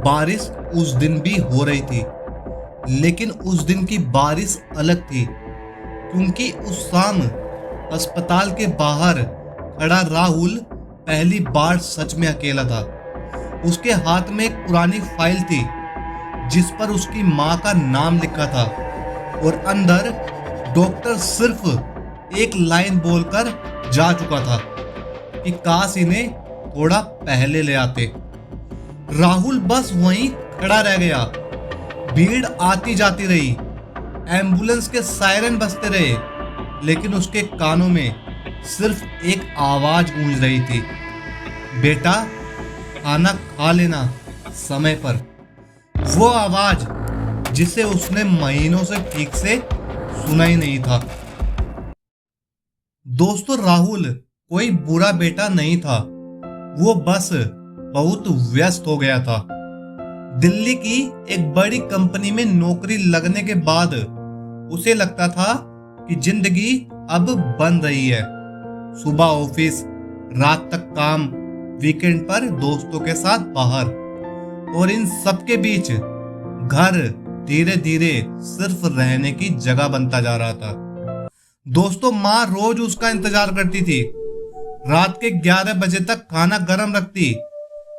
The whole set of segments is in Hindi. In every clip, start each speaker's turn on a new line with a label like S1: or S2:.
S1: बारिश उस दिन भी हो रही थी, लेकिन उस दिन की बारिश अलग थी, क्योंकि उस शाम अस्पताल के बाहर खड़ा राहुल पहली बार सच में अकेला था। उसके हाथ में एक पुरानी फाइल थी जिस पर उसकी माँ का नाम लिखा था, और अंदर डॉक्टर सिर्फ एक लाइन बोलकर जा चुका था कि काश इन्हें थोड़ा पहले ले आते। राहुल बस वहीं खड़ा रह गया। भीड़ आती जाती रही, एम्बुलेंस के सायरन बजते रहे, लेकिन उसके कानों में सिर्फ एक आवाज गूंज रही थी, बेटा खाना खा लेना समय पर। वो आवाज जिसे उसने महीनों से ठीक से सुना ही नहीं था। दोस्तों, राहुल कोई बुरा बेटा नहीं था, वो बस बहुत व्यस्त हो गया था। दिल्ली की एक बड़ी कंपनी में नौकरी लगने के बाद उसे लगता था कि जिंदगी अब बन रही है। सुबह ऑफिस, रात तक काम, वीकेंड पर दोस्तों के साथ बाहर, और इन सब के बीच घर धीरे धीरे सिर्फ रहने की जगह बनता जा रहा था। दोस्तों, माँ रोज उसका इंतजार करती थी, रात के 11 बजे तक खाना गर्म रखती,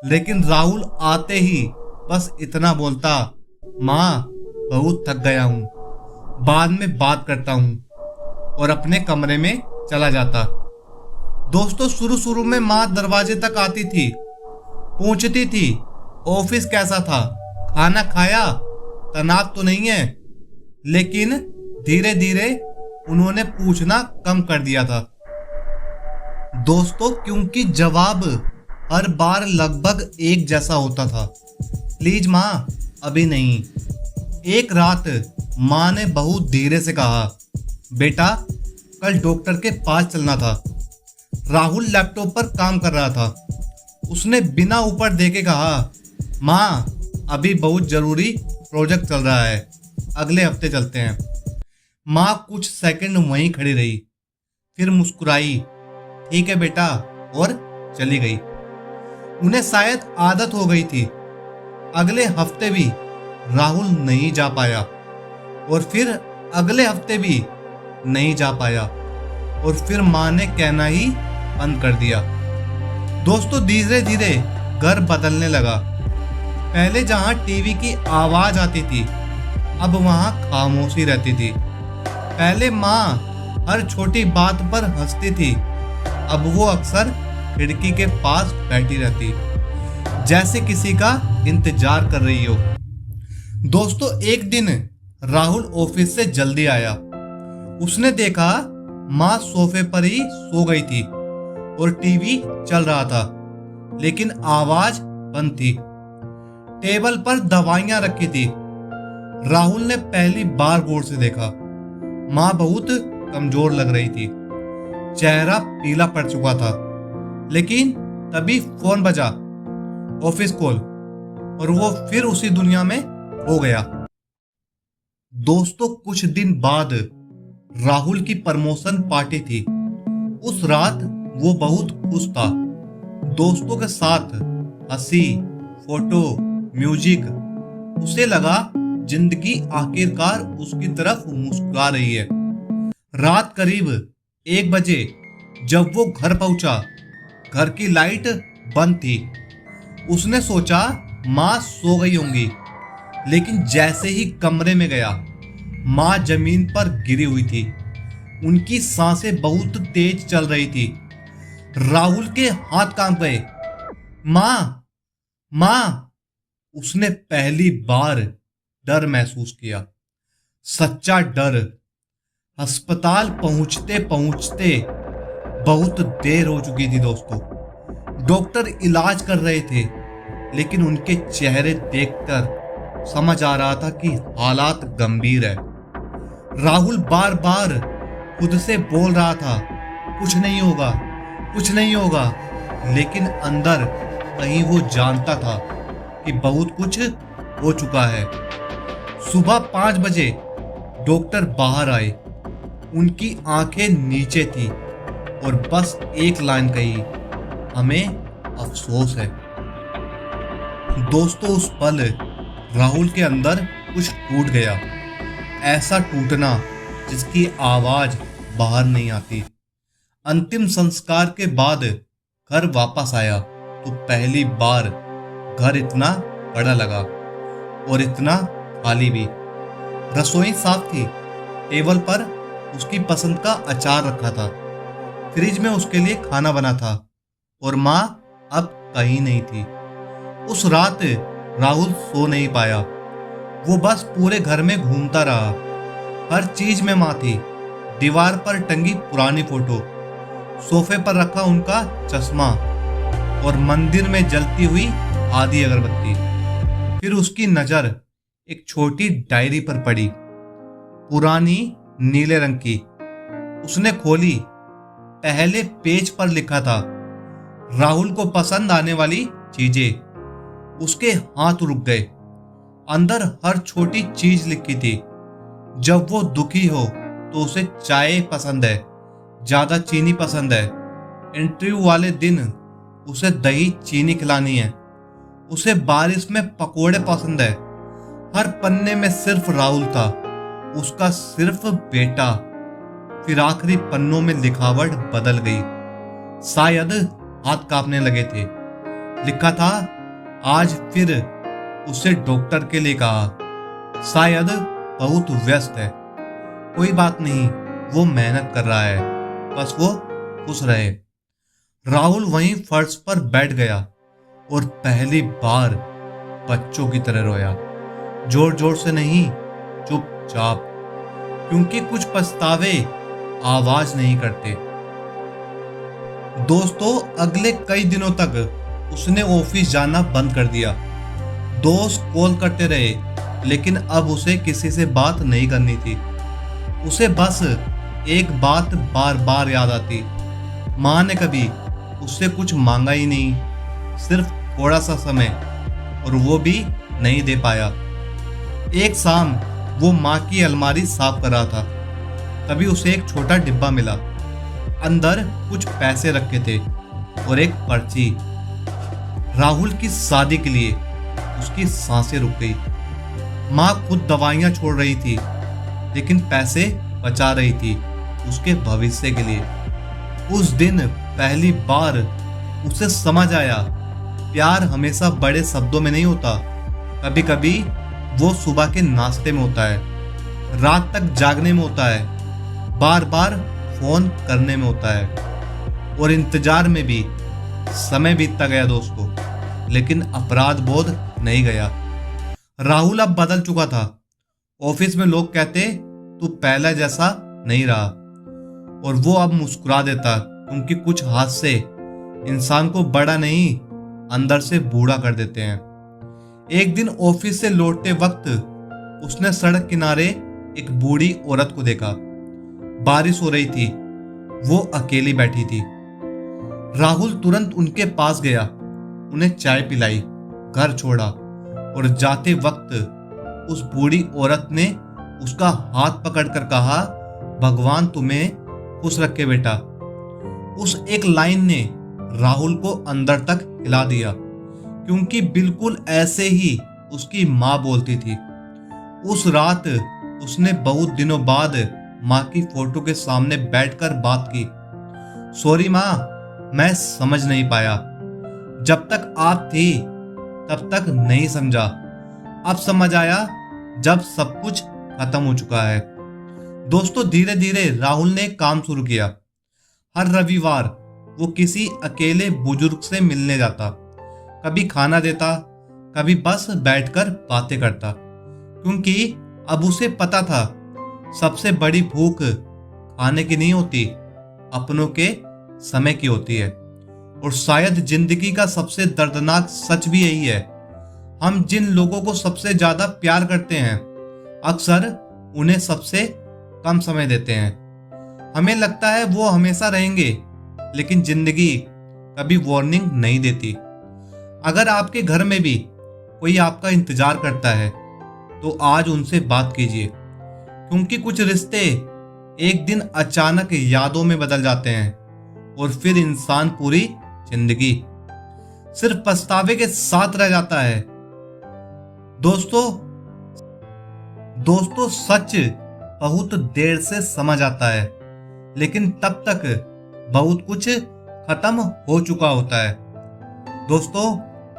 S1: लेकिन राहुल आते ही बस इतना बोलता, माँ बहुत थक गया हूँ, बाद में बात करता हूँ, और अपने कमरे में चला जाता। दोस्तों, शुरू शुरू में माँ दरवाजे तक आती थी, पूछती थी ऑफिस कैसा था, खाना खाया, तनाव तो नहीं है। लेकिन धीरे धीरे उन्होंने पूछना कम कर दिया था। दोस्तों, क्योंकि जवाब हर बार लगभग एक जैसा होता था, प्लीज माँ अभी नहीं। एक रात माँ ने बहुत धीरे से कहा, बेटा कल डॉक्टर के पास चलना था। राहुल लैपटॉप पर काम कर रहा था। उसने बिना ऊपर देखे कहा, माँ अभी बहुत जरूरी प्रोजेक्ट चल रहा है, अगले हफ्ते चलते हैं। माँ कुछ सेकंड वहीं खड़ी रही, फिर मुस्कुराई, ठीक है बेटा, और चली गई। उन्हें शायद आदत हो गई थी। अगले हफ्ते भी राहुल नहीं जा पाया, और फिर अगले हफ्ते भी नहीं जा पाया, और फिर माँ ने कहना ही बंद कर दिया। दोस्तों, धीरे धीरे घर बदलने लगा। पहले जहाँ टीवी की आवाज आती थी, अब वहाँ खामोशी रहती थी। पहले माँ हर छोटी बात पर हंसती थी, अब वो अक्सर खिड़की के पास बैठी रहती, जैसे किसी का इंतजार कर रही हो। दोस्तों, एक दिन राहुल ऑफिस से जल्दी आया। उसने देखा माँ सोफे पर ही सो गई थी और टीवी चल रहा था, लेकिन आवाज बंद थी। टेबल पर दवाइयां रखी थी। राहुल ने पहली बार गौर से देखा, माँ बहुत कमजोर लग रही थी, चेहरा पीला पड़ चुका था। लेकिन तभी फोन बजा, ऑफिस कॉल, और वो फिर उसी दुनिया में हो गया। दोस्तों, कुछ दिन बाद राहुल की प्रमोशन पार्टी थी। उस रात वो बहुत खुश था। दोस्तों के साथ हंसी, फोटो, म्यूजिक। उसे लगा जिंदगी आखिरकार उसकी तरफ मुस्कुरा रही है। रात करीब 1 बजे जब वो घर पहुंचा, घर की लाइट बंद थी। उसने सोचा माँ सो गई होंगी, लेकिन जैसे ही कमरे में गया, माँ जमीन पर गिरी हुई थी। उनकी सांसें बहुत तेज चल रही थी। राहुल के हाथ कांप गए। माँ, माँ! उसने पहली बार डर महसूस किया, सच्चा डर। अस्पताल पहुंचते पहुंचते बहुत देर हो चुकी थी। दोस्तों, डॉक्टर इलाज कर रहे थे, लेकिन उनके चेहरे देखकर समझ आ रहा था कि हालात गंभीर है। राहुल बार बार खुद से बोल रहा था, कुछ नहीं होगा, कुछ नहीं होगा, लेकिन अंदर कहीं वो जानता था कि बहुत कुछ हो चुका है। सुबह 5 बजे डॉक्टर बाहर आए। उनकी आंखें नीचे थी और बस एक लाइन कही, हमें अफसोस है। दोस्तों उस पल राहुल के अंदर कुछ टूट गया, ऐसा टूटना जिसकी आवाज बाहर नहीं आती। अंतिम संस्कार के बाद घर वापस आया तो पहली बार घर इतना बड़ा लगा और इतना खाली भी। रसोई साफ थी, टेबल पर उसकी पसंद का अचार रखा था, फ्रिज में उसके लिए खाना बना था और माँ अब कहीं नहीं थी। उस रात राहुल सो नहीं पाया, वो बस पूरे घर में घूमता रहा। हर चीज में माँ थी, दीवार पर टंगी पुरानी फोटो, सोफे पर रखा उनका चश्मा और मंदिर में जलती हुई आधी अगरबत्ती। फिर उसकी नजर एक छोटी डायरी पर पड़ी, पुरानी नीले रंग की। उसने खोली, पहले पेज पर लिखा था राहुल को पसंद आने वाली चीजें। उसके हाथ रुक गए। अंदर हर छोटी चीज लिखी थी। जब वो दुखी हो तो उसे चाय पसंद है, ज्यादा चीनी पसंद है। इंटरव्यू वाले दिन उसे दही चीनी खिलानी है। उसे बारिश में पकोड़े पसंद है। हर पन्ने में सिर्फ राहुल था, उसका सिर्फ बेटा। फिर आखिरी पन्नों में लिखावट बदल गई, शायद हाथ कांपने लगे थे। लिखा था आज फिर उसे डॉक्टर के लिए कहा, शायद बहुत व्यस्त है। कोई बात नहीं, वो मेहनत कर रहा है, बस वो खुश रहे। राहुल वहीं फर्श पर बैठ गया और पहली बार बच्चों की तरह रोया। जोर जोर से नहीं, चुपचाप, क्योंकि कुछ पछतावे आवाज नहीं करते। दोस्तों अगले कई दिनों तक उसने ऑफिस जाना बंद कर दिया। दोस्त कॉल करते रहे, लेकिन अब उसे किसी से बात नहीं करनी थी। उसे बस एक बात बार बार याद आती, माँ ने कभी उससे कुछ मांगा ही नहीं, सिर्फ थोड़ा सा समय, और वो भी नहीं दे पाया। एक शाम वो माँ की अलमारी साफ कर रहा था, तभी उसे एक छोटा डिब्बा मिला। अंदर कुछ पैसे रखे थे और एक पर्ची। राहुल की शादी के लिए। उसकी सांसें रुक गई। माँ खुद दवाइयाँ छोड़ रही थी, लेकिन पैसे बचा रही थी उसके भविष्य के लिए। उस दिन पहली बार उसे समझ आया, प्यार हमेशा बड़े शब्दों में नहीं होता। कभी कभी वो सुबह के नाश्ते में होता है, रात तक जागने में होता है, बार बार फोन करने में होता है, और इंतजार में भी। समय बीतता गया दोस्तों, लेकिन अपराध बोध नहीं गया। राहुल अब बदल चुका था। ऑफिस में लोग कहते तू पहला जैसा नहीं रहा, और वो अब मुस्कुरा देता, क्योंकि कुछ हादसे इंसान को बड़ा नहीं, अंदर से बूढ़ा कर देते हैं। एक दिन ऑफिस से लौटते वक्त उसने सड़क किनारे एक बूढ़ी औरत को देखा। बारिश हो रही थी, वो अकेली बैठी थी। राहुल तुरंत उनके पास गया, उन्हें चाय पिलाई, घर छोड़ा, और जाते वक्त उस बूढ़ी औरत ने उसका हाथ पकड़कर कहा, भगवान तुम्हें खुश रखे बेटा। उस एक लाइन ने राहुल को अंदर तक हिला दिया, क्योंकि बिल्कुल ऐसे ही उसकी माँ बोलती थी। उस रात उसने बहुत दिनों बाद माँ की फोटो के सामने बैठकर बात की। सॉरी माँ, मैं समझ नहीं पाया। जब तक आप थी तब तक नहीं समझा। अब समझ आया जब सब कुछ खत्म हो चुका है। दोस्तों धीरे धीरे राहुल ने काम शुरू किया। हर रविवार वो किसी अकेले बुजुर्ग से मिलने जाता, कभी खाना देता, कभी बस बैठकर बातें करता, क्योंकि अब उसे पता था सबसे बड़ी भूख खाने की नहीं होती, अपनों के समय की होती है। और शायद जिंदगी का सबसे दर्दनाक सच भी यही है, हम जिन लोगों को सबसे ज्यादा प्यार करते हैं अक्सर उन्हें सबसे कम समय देते हैं। हमें लगता है वो हमेशा रहेंगे, लेकिन जिंदगी कभी वार्निंग नहीं देती। अगर आपके घर में भी कोई आपका इंतजार करता है तो आज उनसे बात कीजिए, क्योंकि कुछ रिश्ते एक दिन अचानक यादों में बदल जाते हैं और फिर इंसान पूरी जिंदगी सिर्फ पछतावे के साथ रह जाता है। दोस्तों दोस्तों सच बहुत देर से समझ आता है, लेकिन तब तक बहुत कुछ खत्म हो चुका होता है। दोस्तों,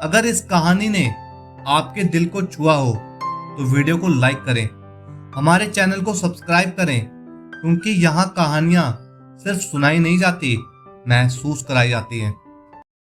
S1: अगर इस कहानी ने आपके दिल को छुआ हो तो वीडियो को लाइक करें, हमारे चैनल को सब्सक्राइब करें, क्योंकि यहाँ कहानियाँ सिर्फ सुनाई नहीं जाती, महसूस कराई जाती हैं।